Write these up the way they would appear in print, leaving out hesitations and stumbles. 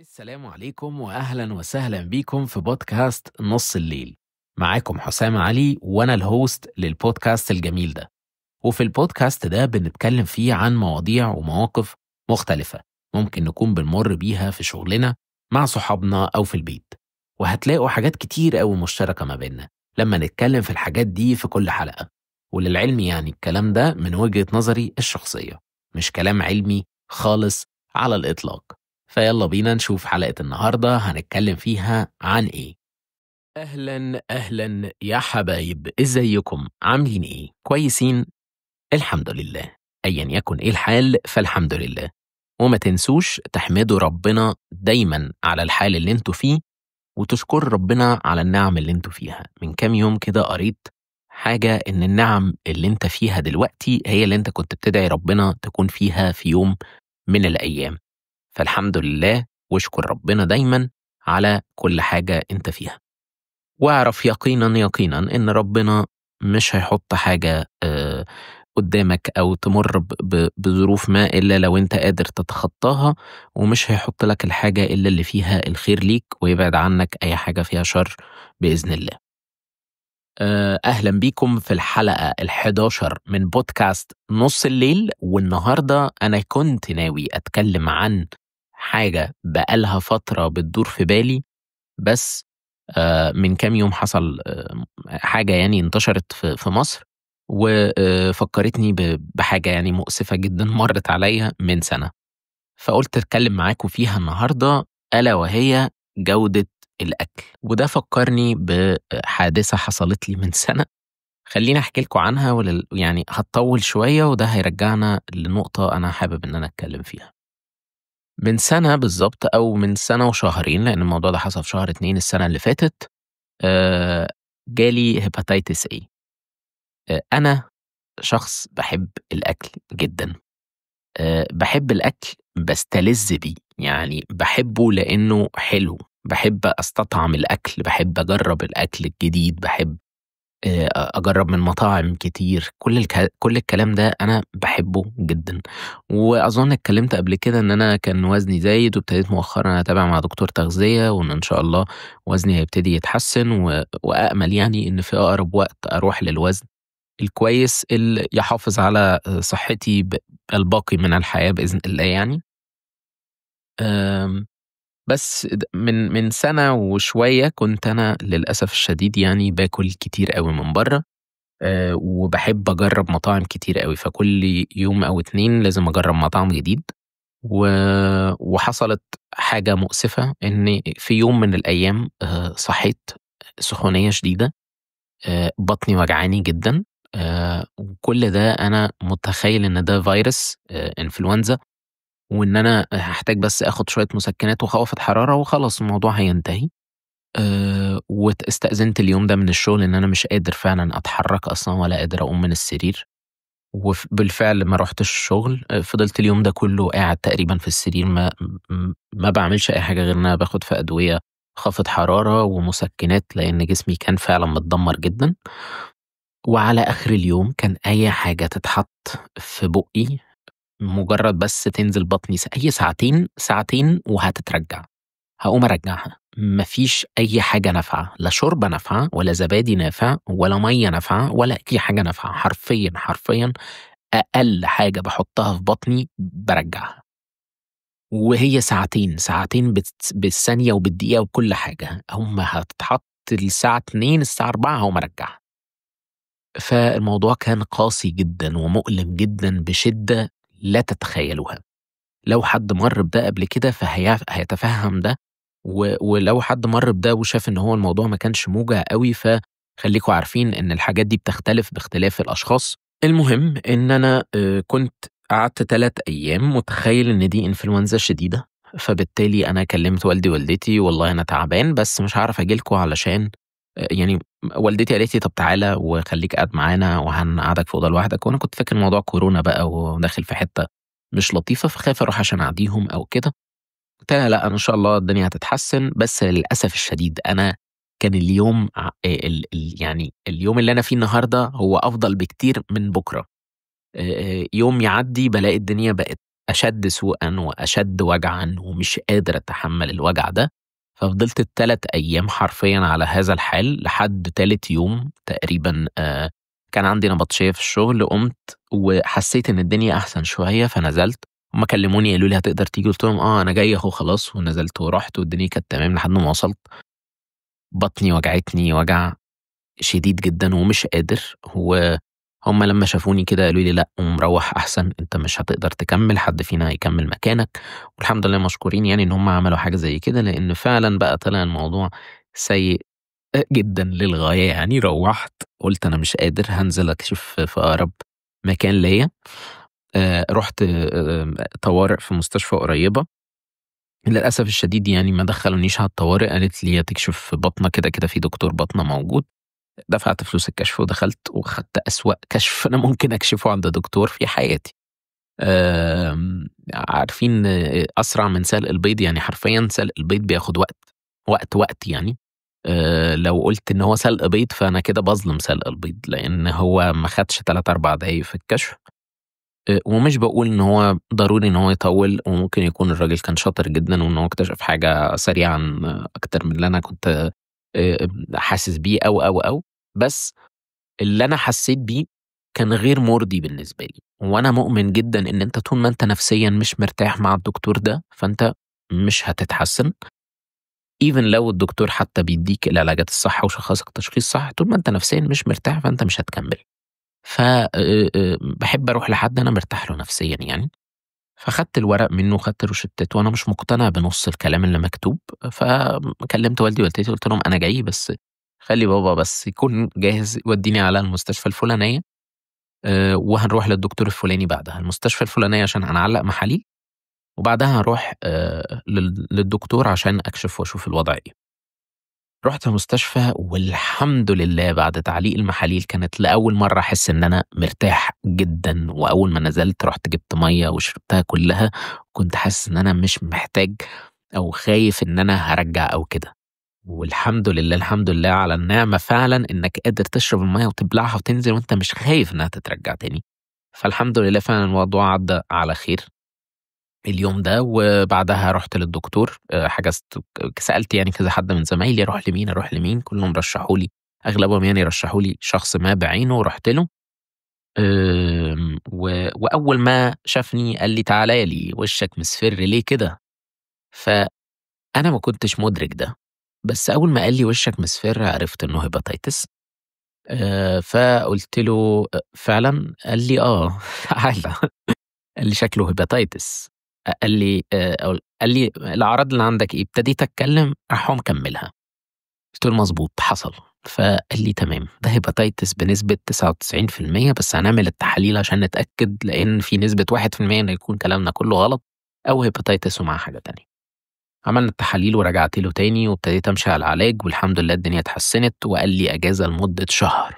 السلام عليكم وأهلا وسهلا بيكم في بودكاست نص الليل. معاكم حسام علي وأنا الهوست للبودكاست الجميل ده. وفي البودكاست ده بنتكلم فيه عن مواضيع ومواقف مختلفة ممكن نكون بنمر بيها في شغلنا مع صحابنا أو في البيت، وهتلاقوا حاجات كتير أوي مشتركة ما بيننا لما نتكلم في الحاجات دي في كل حلقة. وللعلم يعني الكلام ده من وجهة نظري الشخصية، مش كلام علمي خالص على الإطلاق. فيلا بينا نشوف حلقة النهاردة هنتكلم فيها عن إيه. أهلا أهلا يا حبايب، إزيكم؟ عاملين إيه؟ كويسين؟ الحمد لله. أيا يكن إيه الحال فالحمد لله. وما تنسوش تحمدوا ربنا دايما على الحال اللي انتوا فيه، وتشكر ربنا على النعم اللي انتوا فيها. من كام يوم كده قريت حاجة إن النعم اللي انت فيها دلوقتي هي اللي انت كنت بتدعي ربنا تكون فيها في يوم من الأيام. فالحمد لله واشكر ربنا دايما على كل حاجة انت فيها، واعرف يقينا يقينا ان ربنا مش هيحط حاجة قدامك او تمر بظروف ما الا لو انت قادر تتخطاها، ومش هيحط لك الحاجة الا اللي فيها الخير ليك ويبعد عنك اي حاجة فيها شر بإذن الله. أهلا بيكم في الحلقة ال11 من بودكاست نص الليل. والنهاردة أنا كنت ناوي أتكلم عن حاجة بقالها فترة بتدور في بالي، بس من كام يوم حصل حاجة يعني انتشرت في مصر، وفكرتني بحاجة يعني مؤسفة جدا مرت عليا من سنة، فقلت أتكلم معاكم فيها النهاردة، ألا وهي جودة الأكل. وده فكرني بحادثة حصلت لي من سنة، خليني أحكي لكم عنها يعني هتطول شوية، وده هيرجعنا لنقطة أنا حابب إن أنا أتكلم فيها. من سنة بالظبط أو من سنة وشهرين، لأن الموضوع ده حصل في شهر 2 السنة اللي فاتت، جالي هيباتيتس A. أنا شخص بحب الأكل جدا، بحب الأكل بستلذ بيه، يعني بحبه لأنه حلو، بحب أستطعم الأكل، بحب أجرب الأكل الجديد، بحب أجرب من مطاعم كتير، كل الكلام ده أنا باحبه جدًا. وأظن اتكلمت قبل كده إن أنا كان وزني زايد، وابتديت مؤخرًا أتابع مع دكتور تغذية، وإن إن شاء الله وزني هيبتدي يتحسن، وأأمل يعني إن في أقرب وقت أروح للوزن الكويس اللي يحافظ على صحتي الباقي من الحياة بإذن الله يعني. آمم بس من سنة وشوية كنت أنا للأسف الشديد يعني باكل كتير أوي من برّه، وباحب أجرّب مطاعم كتير أوي، فكل يوم أو 2 لازم أجرّب مطعم جديد. و وحصلت حاجة مؤسفة إن في يوم من الأيام صحيت سخونية شديدة، بطني وجعاني جدًا، وكل ده أنا متخيّل إن ده فيروس إنفلونزا، وإن أنا هاحتاج بس آخُد شوية مسكنات وخافض حرارة وخلاص الموضوع هينتهي. استأذنت اليوم ده من الشغل إن أنا مش قادر فعلًا أتحرّك أصلًا ولا قادر أقوم من السرير، بالفعل ما رُحتش الشغل، فضلت اليوم ده كلّه قاعد تقريبًا في السرير، ما باعملش أي حاجة غير إن أنا باخد في أدوية خافض حرارة ومسكنات، لإن جسمي كان فعلًا متدمّر جدًا. وعلى آخر اليوم كان أي حاجة تتحط في بُقّي مجرّد بس تنزل بطني هي ساعتين، ساعتين وهتترجّع. هاقوم أرجّعها، ما فيش أي حاجة نافعة، لا شوربة نافعة ولا زبادي نافع ولا مَيّة نافعة ولا أي حاجة نافعة، حرفيًا، حرفيًا أقل حاجة باحطها في بطني بارجّعها، وهي ساعتين، ساعتين بالثانية وبالدقيقة وكل حاجة، هتتحط الساعة 14:00 الساعة 16:00 هاقوم أرجّعها. فالموضوع كان قاسي جدًا ومؤلم جدًا بشدة لا تتخيلوها. لو حد مَر بده قبل كده هيتفهم ده، ولو حد مَر بده وشاف إن هو الموضوع ما كانش موجع أوي، فخلّيكم عارفين إن الحاجات دي بتختلف باختلاف الأشخاص. المهم إن أنا كنت قعدت 3 أيام متخيّل إن دي إنفلونزا شديدة، فبالتالي أنا كلّمت والدي ووالدتي والله أنا تعبان بس مش هاعرف آجي لكم علشان يعني والدتي قالت لي: "طَب تعالَ وخلّيك قاعد معانا وهنقعدك في أوضة لوحدك." وأنا كنت فاكر الموضوع كورونا بقى وداخل في حتّة مش لطيفة، فخايف أروح عشان أعديهم أو كده. قُلت لها: "لأ، أنا إن شاء الله الدنيا هتتحسن." بس للأسف الشديد أنا كان اليوم يعني اليوم اللي أنا فيه النهارده هو أفضل بكتير من بُكرة. يوم يعدّي بالاقي الدنيا بقت أشد سوءًا وأشد وجعًا ومش قادر أتحمّل الوجع ده، ففضلت ال3 أيام حرفيًا على هذا الحال لحد تالت يوم تقريبًا كان عندي نبطشية في الشغل، قُمت وحسّيت إن الدنيا أحسن شوية فنزلت، هُم كلموني قالوا لي: "هتقدر تيجي؟" قُلت لهم: "آه أنا جاي أهو خلاص." ونزلت ورُحت والدنيا كانت تمام لحد ما وصلت، بطني وجعتني وجع شديد جدًا ومش قادر، وهُم لمّا شافوني كده قالوا لي: "لأ قوم روّح أحسن، أنت مش هتقدر تكمّل، حد فينا هيكمّل مكانك." والحمد لله مشكورين يعني إن هُم عملوا حاجة زي كده، لإن فعلًا بقى طلع الموضوع سيء جدًا للغاية يعني. روّحت قُلت أنا مش قادر هانزل أكشف في أقرب مكان ليّا، رُحت طوارئ في مستشفى قريّبة، للأسف الشديد يعني ما دخّلونيش على الطوارئ، قالت لي: "هتكشف في باطنة كده في دكتور باطنة موجود." دفعت فلوس الكشف ودخلت وخدت أسوأ كشف أنا ممكن أكشفه عند دكتور في حياتي. عارفين أسرع من سلق البيض، يعني حرفيًا سلق البيض بياخد وقت يعني. لو قُلت إن هو سلق بيض فأنا كده باظلم سلق البيض، لإن هو ما خدش 3، 4 دقايق في الكشف. ومش باقول إن هو ضروري إن هو يطوّل، وممكن يكون الراجل كان شاطر جدًا وإن هو اكتشف حاجة سريعًا أكتر من اللي أنا كنت حاسس بيه أو، بس اللي أنا حسّيت بيه كان غير مُرضي بالنسبة لي، وأنا مؤمن جدًا إن أنت طول ما أنت نفسيًا مش مرتاح مع الدكتور ده، فأنت مش هتتحسّن even لو الدكتور حتى بيدّيك العلاجات الصح وشخّصك تشخيص صح، طول ما أنت نفسيًا مش مرتاح فأنت مش هتكمّل. ف باحب أروح لحد أنا مرتاح له نفسيًا يعني. فخدت الورق منّه وخدت روشتّته وأنا مش مقتنع بنُص الكلام اللي مكتوب، فكلّمت والدي ووالدتي قُلت لهم: "أنا جاي بس خلّي بابا بس يكون جاهز يودّيني على المستشفى الفُلانية، وهنروح للدكتور الفُلاني بعدها، المستشفى الفُلانية عشان هنعلّق محاليل، وبعدها هاروح للدكتور عشان أكشف وأشوف الوضع إيه." رُحت المستشفى والحمد لله بعد تعليق المحاليل كانت لأول مرّة أحس إن أنا مرتاح جدًا، وأول ما نزلت رُحت جِبت مَيّة وشربتها كلّها، كنت حاسس إن أنا مش محتاج أو خايف إن أنا هارجّع أو كده. والحمد لله، الحمد لله على النعمة فعلًا إنّك قادر تشرب المَيّة وتبلعها وتنزل وأنت مش خايف إنّها تترجّع تاني. فالحمد لله فعلًا الموضوع عدّى على خير اليوم ده، وبعدها رُحت للدكتور حجزت سألت يعني كذا حد من زمايلي أروح لمين، أروح لمين، كلّهم رشحوا لي أغلبهم يعني رشحوا لي شخص ما بعينه ورُحت له. وأول ما شافني قال لي: "تعالَ لي وشّك مصفِر ليه كده؟" فأنا ما كنتش مُدرك ده، بس أول ما قال لي: "وشّك مصفِر" عرفت إنه hepatitis. فقُلت له: فعلًا؟" قال لي: "آه تعالَ." قال لي: "شكله hepatitis." قال لي قال لي: "الأعراض اللي عندك إيه؟" ابتديت أتكلم راح هو مكمّلها، قُلت له: "مضبوط حصل." فقال لي: "تمام، ده hepatitis بنسبة 99% بس هنعمل التحاليل عشان نتأكد لإن في نسبة 1% إن يكون كلامنا كلّه غلط أو hepatitis ومعاه حاجة تانية." عملنا التحاليل ورجعت له تاني وابتديت أمشي على العلاج والحمد لله الدنيا اتحسّنت وقال لي أجازة لمدة شهر.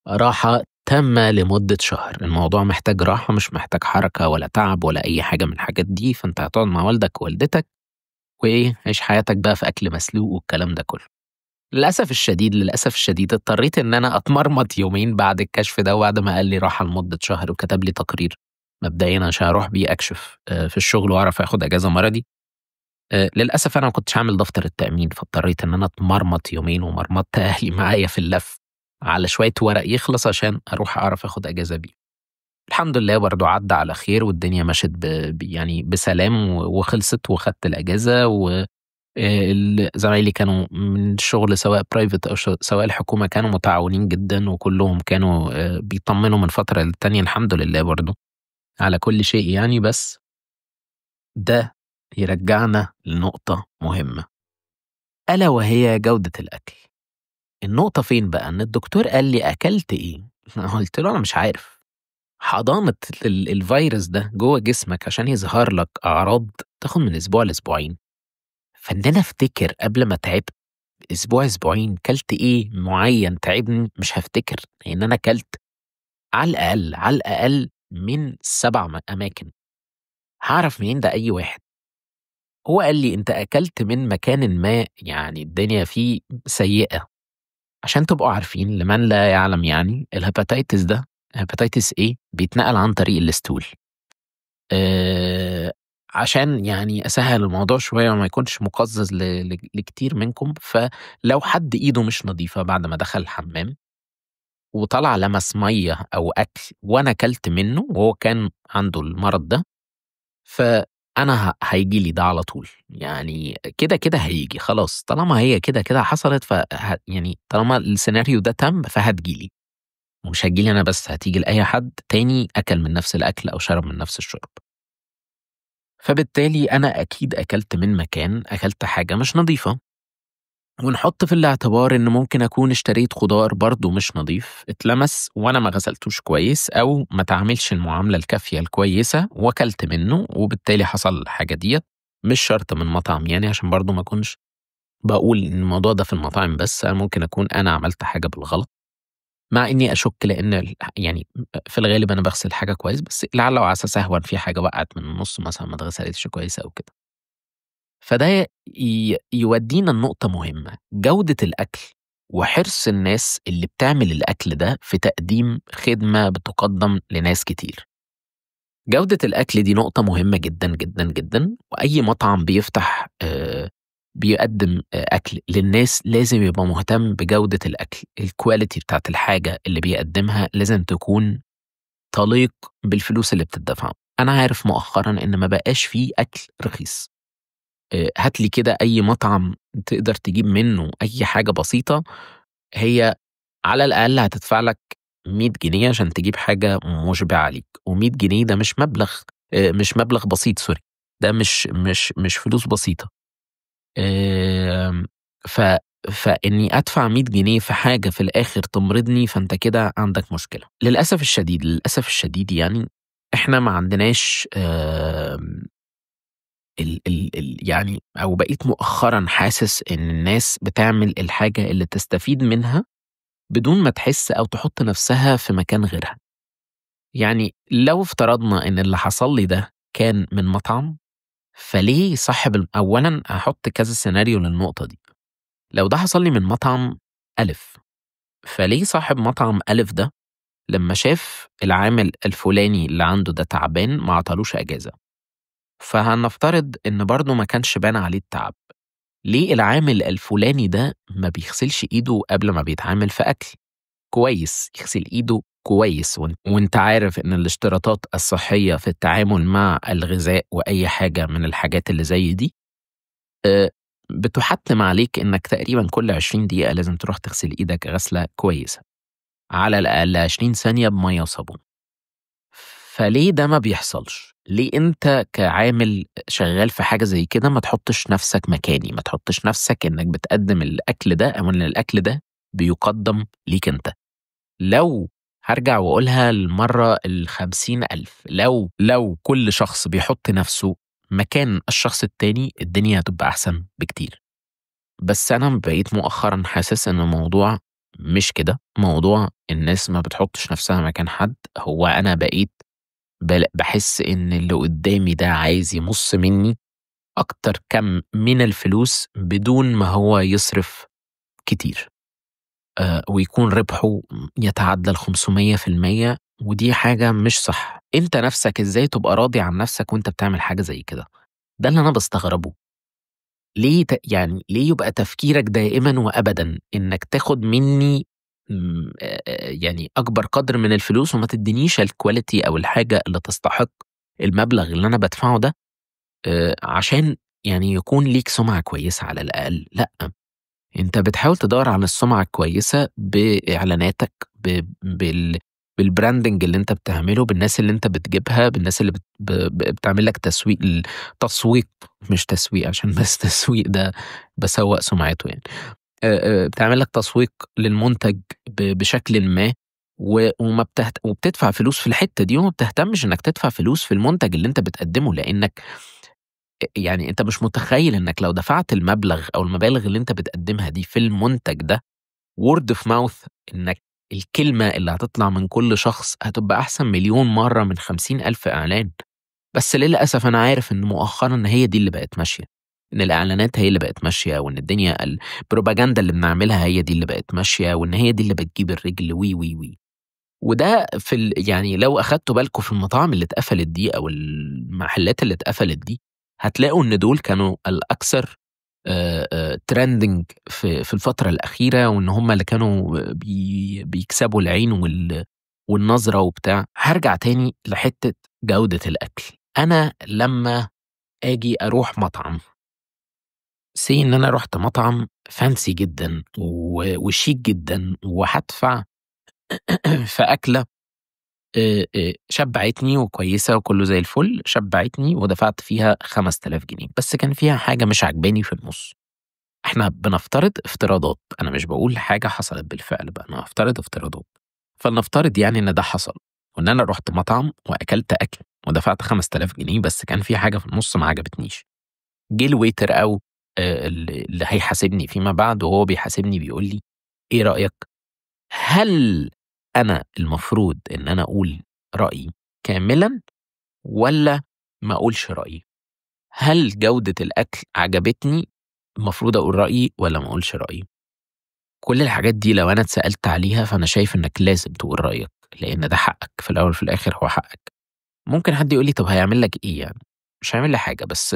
راحة تامة لمدة شهر، الموضوع محتاج راحة مش محتاج حركة ولا تعب ولا أي حاجة من الحاجات دي، فأنت هتقعد مع والدك ووالدتك وإيه، عيش حياتك بقى في أكل مسلوق والكلام ده كله. للأسف الشديد اضطريت إن أنا أتمرمط يومين بعد الكشف ده وبعد ما قال لي راحة لمدة شهر وكتب لي تقرير مبدئيًا عشان أروح بيه أكشف في الشغل وأعرف آخد إجازة مرضي. للأسف أنا ما كنتش عامل دفتر التأمين، فاضطريت إن أنا أتمرمط يومين ومرمطت أهلي معايا في اللف على شوية ورق يخلص عشان أروح أعرف آخد إجازة بيه. الحمد لله برضه عدّى على خير والدنيا مشت يعني بسلام وخلصت وخدت الإجازة و زمايلي كانوا من الشغل سواء private أو سواء الحكومة كانوا متعاونين جدًا وكلّهم كانوا بيطمنوا من فترة للتانية الحمد لله برضه على كل شيء يعني، بس ده يرجّعنا لنقطة مهمة، ألا وهي جودة الأكل. النقطة فين بقى؟ إن الدكتور قال لي: "أكلت إيه؟" قُلت له: "أنا مش عارف." حضانة الفيروس ده جوّه جسمك عشان يظهر لك أعراض تاخد من أسبوع لأسبوعين، فإن أنا أفتكر قبل ما تعبت أسبوع، أسبوعين كلت إيه معيّن تعبني مش هافتكر، لإن أنا كلت على الأقل من 7 أماكن، هاعرف منين ده أي واحد؟ هو قال لي: "أنت أكلت من مكانٍ ما يعني الدنيا فيه سيئة." عشان تبقوا عارفين لمن لا يعلم يعني الهيباتيتس ده hepatitis A بيتنقل عن طريق الstool. عشان يعني أسهّل الموضوع شوية وما يكونش مُقزّز لكتير منكم، فلو حد إيده مش نضيفة بعد ما دخل الحمّام وطلع لمس مَيّة أو أكل وأنا كلت منّه وهو كان عنده المرض ده، فأنا هييجي لي ده على طول، يعني كده هييجي خلاص طالما هي كده حصلت يعني طالما السيناريو ده تم فهتيجي لي، ومش هتيجي لي أنا بس هتيجي لأي حد تاني أكل من نفس الأكل أو شرب من نفس الشرب. فبالتالي أنا أكيد أكلت من مكان أكلت حاجة مش نضيفة، ونحط في الاعتبار إن ممكن أكون اشتريت خضار برضه مش نضيف، اتلمس وأنا ما غسلتوش كويس أو ما اتعاملش المعاملة الكافية الكويسة وكلت منه، وبالتالي حصل الحاجة ديّة، مش شرط من مطعم يعني عشان برضه ما أكونش باقول إن الموضوع ده في المطاعم بس، أنا ممكن أكون أنا عملت حاجة بالغلط، مع إني أشُك لإن يعني في الغالب أنا باغسل الحاجة كويس، بس لعل وعسى سهوًا في حاجة وقعت من النُص مثلًا ما اتغسلتش كويس أو كده. فده يودينا لنقطة مهمة، جودة الأكل وحرص الناس اللي بتعمل الأكل ده في تقديم خدمة بتُقدّم لناس كتير. جودة الأكل دي نقطة مهمة جدًا، وأي مطعم بيفتح بيقدّم أكل للناس لازم يبقى مهتم بجودة الأكل، الquality بتاعة الحاجة اللي بيقدّمها لازم تكون تليق بالفلوس اللي بتدّفع. أنا عارف مؤخرًا إن ما بقاش في أكل رخيص. هات لي كده أي مطعم تقدر تجيب منّه أي حاجة بسيطة، هي على الأقل هتدفع لك 100 جنيه عشان تجيب حاجة مُشبعة ليك، و100 جنيه ده مش مبلغ بسيط sorry، ده مش فلوس بسيطة. آمم ف فإنّي أدفع 100 جنيه في حاجة في الآخر تمرضني، فأنت كده عندك مشكلة. للأسف الشديد يعني إحنا ما عندناش يعني أو بقيت مؤخرًا حاسس إن الناس بتعمل الحاجة اللي تستفيد منها بدون ما تحس أو تحط نفسها في مكان غيرها. يعني لو افترضنا إن اللي حصل لي ده كان من مطعم، فليه صاحب أولًا هاحط كذا سيناريو للنقطة دي، لو ده حصل لي من مطعم ألِف، فليه صاحب مطعم ألِف ده لمّا شاف العامل الفلاني اللي عنده ده تعبان ما عطالوش إجازة، فهنفترض إن برضه ما كانش بان عليه التعب. ليه العامل الفلاني ده ما بيغسلش إيده قبل ما بيتعامل في أكل كويس، يغسل إيده كويس وأنت عارف إن الاشتراطات الصحية في التعامل مع الغذاء وأي حاجة من الحاجات اللي زي دي آآ، بتُحتّم عليك إنك تقريبًا كل 20 دقيقة لازم تروح تغسل إيدك غسلة كويسة، على الأقل 20 ثانية بمَيّة وصابون. فليه ده ما بيحصلش؟ ليه أنت كعامل شغال في حاجة زي كده ما تحطّش نَفْسك مكاني، ما تحطّش نَفْسك إنّك بتقدّم الأكل ده أو إن الأكل ده بيُقدّم ليك أنت. لو هارجع وأقولها للمرّة ال50.000 لو كل شخص بيحُط نَفْسه مكان الشخص التاني، الدنيا هتبقى أحسن بكتير. بس أنا بقيت مؤخرًا حاسس إن الموضوع مش كده، موضوع الناس ما بتحطّش نَفْسها مكان حد، هو أنا بقيت باحس إن اللي قدّامي ده عايز يمُص منّي أكتر كَم من الفلوس بدون ما هو يصرف كتير، ويكون ربحه يتعدّى ال500% ودي حاجة مش صح. أنت نَفْسك إزاي تبقى راضي عن نَفْسك وأنت بتعمل حاجة زي كده؟ ده اللي أنا باستغربه. ليه يعني ليه يبقى تفكيرك دائمًا وأبدًا إنّك تاخُد منّي يعني أكبر قدر من الفلوس وما تدّينيش الquality أو الحاجة اللي تستحق المبلغ اللي أنا بادفعه ده عشان يعني يكون ليك سُمعة كويسة على الأقل، لأ، أنت بتحاول تدوّر على السُمعة الكويسة بإعلاناتك، بالbranding اللي أنت بتعمله، بالناس اللي أنت بتجيبها، بالناس اللي بت ب ب بتعمل لك تسويق مش تسويق عشان بس تسويق ده باسوّق سُمعته يعني. بتعمل لك تسويق للمنتج بشكلٍ ما وبتدفع فلوس في الحتّة دي وما بتهتمش إنّك تدفع فلوس في المنتج اللي أنت بتقدّمه، لإنّك يعني أنت مش متخيّل إنّك لو دفعت المبلغ أو المبالغ اللي أنت بتقدّمها دي في المنتج ده word of mouth إنّك الكلمة اللي هتطلع من كل شخص هتبقى أحسن مليون مرّة من 50,000 إعلان. بس للأسف أنا عارف إن مؤخرًا هي دي اللي بقت ماشية، إن الإعلانات هي اللي بقت ماشية وإن الدنيا البروباجندا اللي بنعملها هي دي اللي بقت ماشية وإن هي دي اللي بتجيب الرجل و. وده يعني لو أخدتوا بالكم في المطاعم اللي اتقفلت دي أو المحلات اللي اتقفلت دي، هتلاقوا إن دول كانوا الأكثر trending في الفترة الأخيرة، وإن هم اللي كانوا بيكسبوا العين والنظرة وبتاع. هارجع تاني لحتة جودة الأكل. أنا لمّا آجي أروح مطعم، say إن أنا رُحت مطعم fancy جدًا وشيك جدًا وهادفع في أكلة شبعتني وكويسة وكله زي الفل، شبعتني ودفعت فيها 5000 جنيه، بس كان فيها حاجة مش عاجباني في النُص. إحنا بنفترض افتراضات، أنا مش باقول حاجة حصلت بالفعل بقى، أنا هافترض افتراضات. فلنفترض يعني إن ده حصل، وإن أنا رُحت مطعم وأكلت أكل ودفعت 5000 جنيه، بس كان في حاجة في النُص ما عجبتنيش. جه الwaiter أو اللي هيحاسبني فيما بعد، وهو بيحاسبني بيقول لي: "إيه رأيك؟" هل أنا المفروض إن أنا أقول رأيي كاملًا والّا ما أقولش رأيي؟ هل جودة الأكل عجبتني، المفروض أقول رأيي والّا ما أقولش رأيي؟ كل الحاجات دي لو أنا اتسألت عليها، فأنا شايف إنك لازم تقول رأيك، لإن ده حقك، في الأول وفي الآخر هو حقك. ممكن حد يقول لي: "طب هيعمل لك إيه يعني؟" مش هيعمل لي حاجة، بس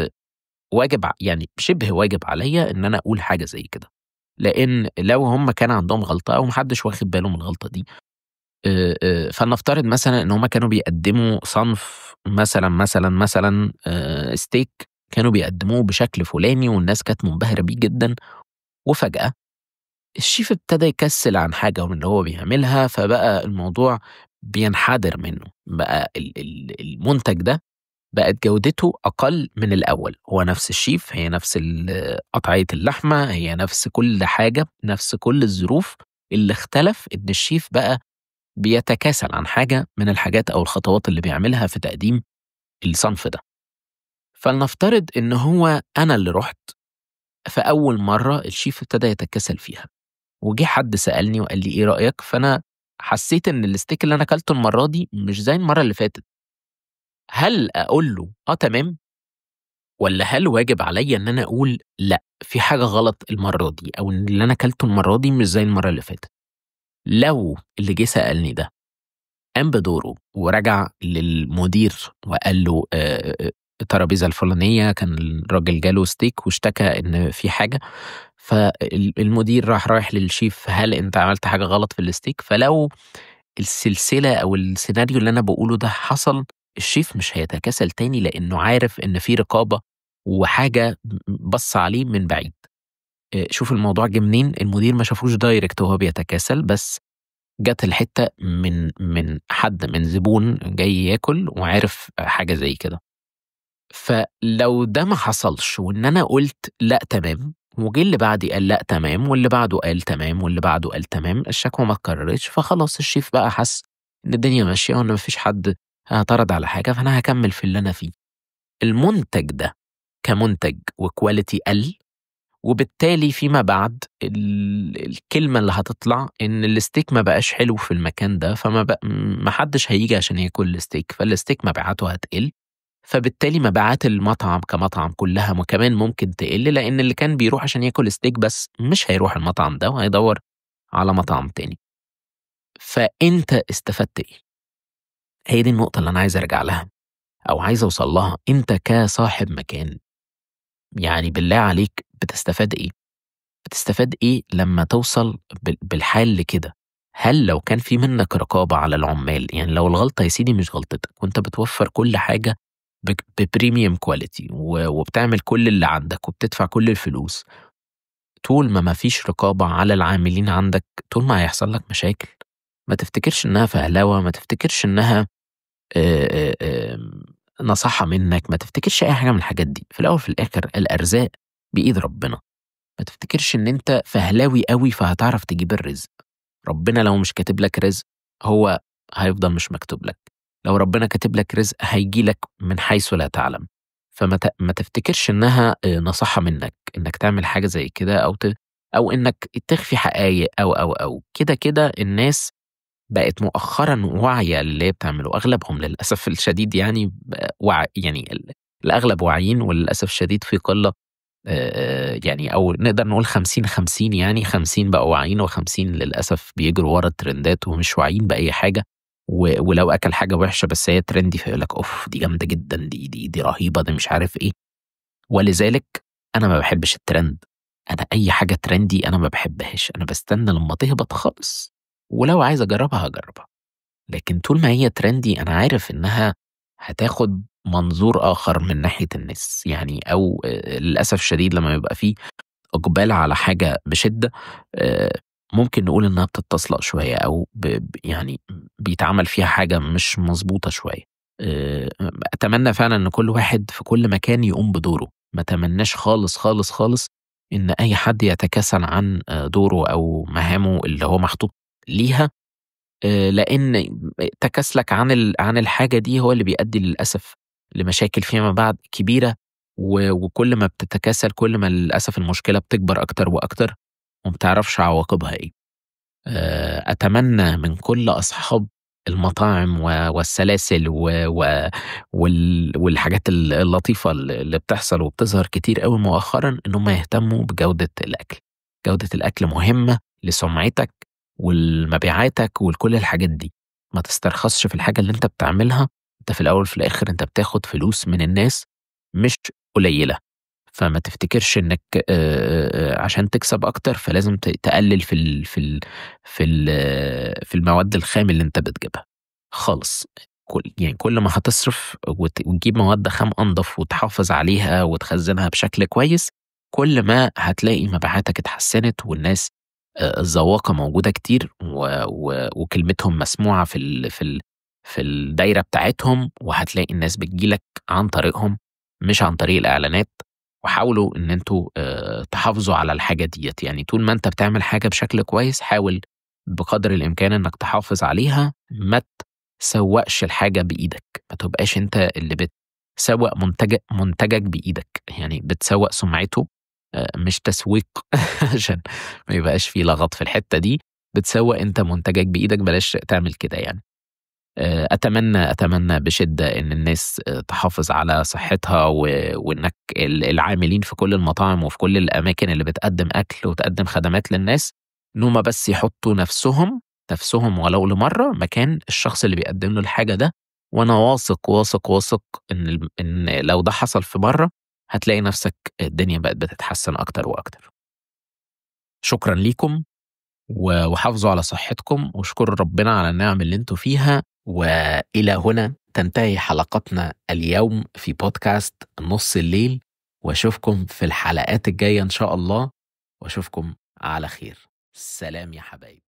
واجب يعني شبه واجب عليّا إن أنا أقول حاجة زي كده، لإن لو هم كان عندهم غلطة أو ما حدش واخد باله من الغلطة دي، فلنفترض مثلًا إن هم كانوا بيقدّموا صنف مثلًا steak، كانوا بيقدّموه بشكل فلاني والناس كانت منبهرة بيه جدًا، وفجأة الchef ابتدى يكسّل عن حاجة من اللي هو بيعملها، فبقى الموضوع بينحدر منّه، بقى المنتج ده بقت جودته أقل من الأول. هو نفس الشيف، هي نفس قطعية اللحمة، هي نفس كل حاجة، نفس كل الظروف. اللي اختلف إن الشيف بقى بيتكاسل عن حاجة من الحاجات أو الخطوات اللي بيعملها في تقديم الصنف ده. فلنفترض إن هو أنا اللي رُحت في أول مرّة الشيف ابتدى يتكاسل فيها، وجه حد سألني وقال لي: "إيه رأيك؟" فأنا حسيت إن الsteak اللي أنا كلته المرّة دي مش زي المرّة اللي فاتت. هل أقول له آه تمام، والّا هل واجب عليّا إن أنا أقول لأ، في حاجة غلط المرّة دي، أو إن اللي أنا كلته المرّة دي مش زي المرّة اللي فاتت؟ لو اللي جه سألني ده قام بدوره ورجع للمدير وقال له الترابيزة الفلانية كان الراجل جاله steak واشتكى إن في حاجة، المدير رايح للchef: هل أنت عملت حاجة غلط في الsteak؟ فلو السلسلة أو السيناريو اللي أنا باقوله ده حصل، الchef مش هيتكاسل تاني، لإنه عارف إن في رقابة وحاجة باصة عليه من بعيد. شوف الموضوع جه منين، المدير ما شافوش direct وهو بيتكاسل، بس جات الحتّة من حد، من زبون جاي ياكل وعارف حاجة زي كده. فلو ده ما حصلش وإن أنا قُلت لأ تمام، وجه اللي بعدي قال لأ تمام، واللي بعده قال تمام، واللي بعده قال تمام، الشكوى ما اتكررتش، فخلاص الchef بقى حَس إن الدنيا ماشية وإن ما فيش حد اعترض على حاجة، فأنا هاكمّل في اللي أنا فيه. المنتج ده كمنتج وquality قَل، وبالتالي فيما بعد الكلمة اللي هتطلع إن الsteak ما بقاش حلو في المكان ده، ما حدش هييجي عشان ياكل الsteak، فالsteak مبيعاته هتقل، فبالتالي مبيعات المطعم كمطعم كلّها كمان ممكن تقل، لإن اللي كان بيروح عشان ياكل steak بس مش هيروح المطعم ده وهيدوّر على مطعم تاني. فأنت استفدت إيه؟ هي دي النقطة اللي أنا عايز أرجع لها أو عايز أوصل لها. أنت كصاحب مكان، يعني بالله عليك بتستفاد إيه؟ بتستفاد إيه لمّا توصل بالحال لكده؟ هل لو كان في منّك رقابة على العمّال، يعني لو الغلطة يا سيدي مش غلطتك وأنت بتوفّر كل حاجة بpremium quality وبتعمل كل اللي عندك وبتدفع كل الفلوس، طول ما فيش رقابة على العاملين عندك، طول ما هيحصل لك مشاكل. ما تفتكرش إنها فهلوة، ما تفتكرش إنها نصيحة منّك، ما تفتكرش أي حاجة من الحاجات دي. في الأول وفي الآخر الأرزاق بإيد ربنا. ما تفتكرش إن أنت فهلاوي أوي فهتعرف تجيب الرزق. ربنا لو مش كاتب لك رزق، هو هيفضل مش مكتوب لك. لو ربنا كاتب لك رزق هييجي لك من حيث لا تعلم. ما تفتكرش إنها نصيحة منّك إنّك تعمل حاجة زي كده، أو إنّك تخفي حقايق أو. كده الناس بقت مؤخرًا واعية للي هي بتعمله، أغلبهم للأسف الشديد يعني يعني الأغلب واعيين، وللأسف الشديد في قلة يعني، أو نقدر نقول 50، 50 يعني 50 بقوا واعيين و50 للأسف بيجروا ورا الترندات ومش واعيين بأي حاجة، ولو أكل حاجة وحشة بس هي ترندي فيقول لك أوف دي جامدة جدا، دي رهيبة، دي مش عارف إيه. ولذلك أنا ما بحبش الترند. أنا أي حاجة ترندي أنا ما بحبهاش، أنا بستنى لما تهبط خالص، ولو عايز أجربها هجربها. لكن طول ما هي ترندي أنا عارف إنها هتاخد منظور آخر من ناحية الناس، يعني أو للأسف الشديد لما يبقى فيه إقبال على حاجة بشدة، ممكن نقول إنها بتتسلق شوية، أو يعني بيتعمل فيها حاجة مش مظبوطة شوية. آآ أتمنى فعلًا إن كل واحد في كل مكان يقوم بدوره، ما أتمناش خالص، خالص، خالص إن أي حد يتكاسل عن دوره أو مهامه اللي هو محطوط ليها، لإن تكاسلك عن الحاجة دي هو اللي بيؤدي للأسف لمشاكل فيما بعد كبيرة، وكل ما بتتكاسل كل ما للأسف المشكلة بتكبر أكتر وأكتر، وما بتعرفش عواقبها إيه. أتمنى من كل أصحاب المطاعم والسلاسل والحاجات اللطيفة اللي بتحصل وبتظهر كتير أوي مؤخرًا، إن هم يهتموا بجودة الأكل. جودة الأكل مهمة لسمعتك ولمبيعاتك ولكل الحاجات دي. ما تسترخصش في الحاجة اللي أنت بتعملها، أنت في الأول وفي الآخر أنت بتاخد فلوس من الناس مش قليلة. فما تفتكرش إنك عشان تكسب أكتر فلازم تقلل في المواد الخام اللي أنت بتجيبها خالص. يعني كل ما هتصرف وتجيب مواد خام أنضف وتحافظ عليها وتخزنها بشكل كويس، كل ما هتلاقي مبيعاتك اتحسنت والناس الذواقة موجودة كتير وكلمتهم مسموعة في الدايرة بتاعتهم، وهتلاقي الناس بتيجي لك عن طريقهم مش عن طريق الإعلانات. وحاولوا إن أنتم تحافظوا على الحاجة ديّة، يعني طول ما أنت بتعمل حاجة بشكل كويس حاول بقدر الإمكان إنك تحافظ عليها، ما تسوّقش الحاجة بإيدك، ما تبقاش أنت اللي بتسوّق منتجك بإيدك، يعني بتسوّق سمعته، مش تسويق عشان ما يبقاش في لغط في الحتّة دي، بتسوّق أنت منتجك بإيدك بلاش تعمل كده يعني. أتمنى بشدة إن الناس تحافظ على صحتها وإنك العاملين في كل المطاعم وفي كل الأماكن اللي بتقدّم أكل وتقدّم خدمات للناس، إن هُم بس يحطّوا نَفْسهم ولو لمرّة مكان الشخص اللي بيقدّم له الحاجة ده، وأنا واثق، واثق، واثق إن لو ده حصل في مرّة هتلاقي نَفْسك الدنيا بقت بتتحسّن أكتر وأكتر. شكرًا ليكم. وحافظوا على صحتكم واشكروا ربنا على النعم اللي انتم فيها. وإلى هنا تنتهي حلقتنا اليوم في بودكاست نص الليل، واشوفكم في الحلقات الجاية إن شاء الله، واشوفكم على خير. سلام يا حبايبي.